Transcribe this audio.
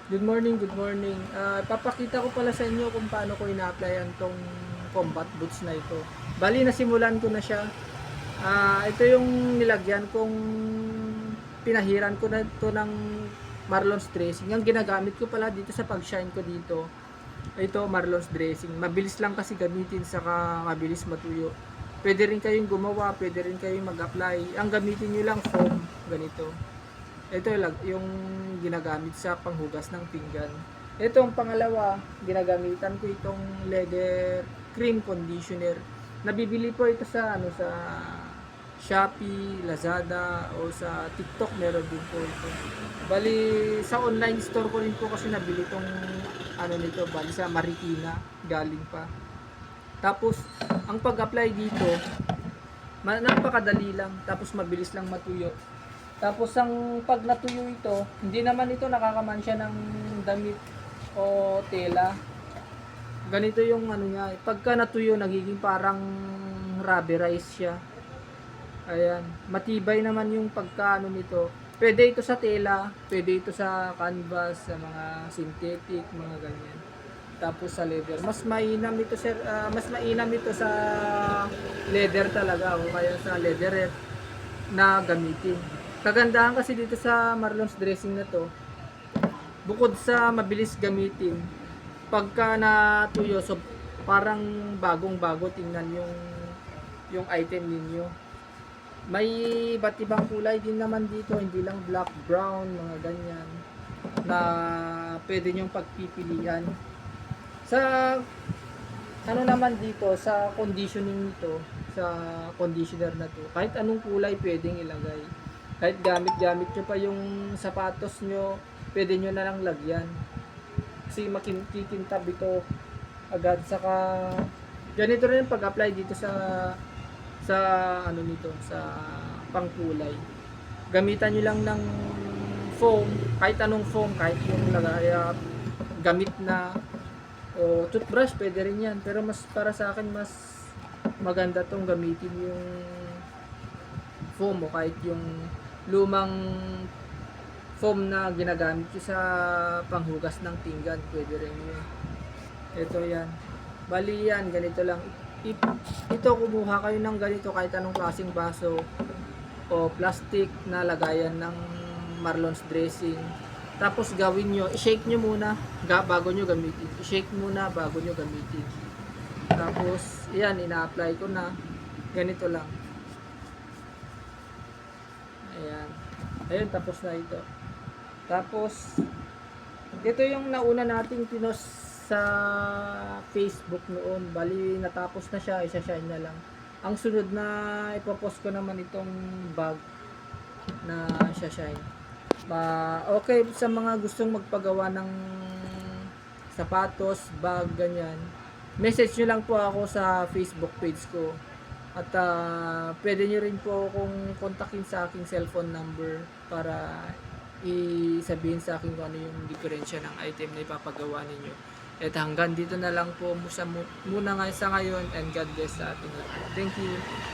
Good morning, good morning. Papakita ko pala sa inyo kung paano ko ina-applyan tong combat boots na ito. Bali, nasimulan ko na siya. Ito yung nilagyan kong pinahiran ko na ito ng Marlon's dressing. Ang ginagamit ko pala dito sa pag-shine ko dito. Ito, Marlon's dressing. Mabilis lang kasi gamitin, saka mabilis matuyo. Pwede rin kayong gumawa, pwede rin kayong mag-apply. Ang gamitin nyo lang foam, ganito. Ito lang yung ginagamit sa panghugas ng pinggan. Itong pangalawa, ginagamitan ko itong leather cream conditioner. Nabibili po ito sa sa Shopee, Lazada o sa TikTok, meron din po ito. Bali sa online store ko rin po kasi nabili itong nito, bali sa Marikina galing pa. Tapos ang pag-apply dito, napakadali lang, tapos mabilis lang matuyo. Tapos ang pag natuyo ito, hindi naman ito nakakamansya ng damit o tela. Ganito yung niya, pagka natuyo nagiging parang rubberized siya. Ayan, matibay naman yung pagka nito. Pwede ito sa tela, pwede ito sa canvas, sa mga synthetic, mga ganyan. Tapos sa leather, mas mainam ito sir, mas mainam ito sa leather talaga o kaya sa leatherette na gamitin. Kagandahan kasi dito sa Marlon's dressing na to, bukod sa mabilis gamitin, pagka natuyo, so parang bagong-bago tingnan yung item ninyo. May iba't ibang kulay din naman dito, hindi lang black, brown, mga ganyan na pwede nyong pagpipilian. Sa naman dito, sa conditioning nito, sa conditioner na to, kahit anong kulay pwedeng ilagay. Kahit gamit-gamit nyo pa yung sapatos nyo, pwede nyo na lang lagyan. Kasi makikintab ito agad. Saka ganito rin pag-apply dito sa nito, sa pangkulay. Gamitan nyo lang ng foam, kahit anong foam, kahit yung gamit na o toothbrush, pwede rin yan. Pero mas para sa akin, mas maganda tong gamitin yung foam o kahit yung lumang foam na ginagamit ko sa panghugas ng pinggan, pwede rin yun. Ito yan, bali yan, ganito lang. Ito, kumuha kayo ng ganito kahit anong klaseng baso o plastic na lagayan ng Marlon's dressing. Tapos gawin nyo, i-shake nyo muna bago nyo gamitin. I-shake muna bago nyo gamitin. Tapos yan, ina-apply ko na ganito lang. Ayan. Ayun, tapos na ito. Tapos, ito yung nauna nating pinost sa Facebook noon. Bali, natapos na siya. Isa-shine na lang. Ang sunod na ipopost ko naman itong bag na isa-shine. Okay, sa mga gustong magpagawa ng sapatos, bag, ganyan, message nyo lang po ako sa Facebook page ko. At pwede nyo rin po akong kontakin sa aking cellphone number para isabihin sa akin kung ano yung diferensya ng item na ipapagawa ninyo. At hanggang dito na lang po muna sa ngayon, and God bless sa ating lahat. Thank you.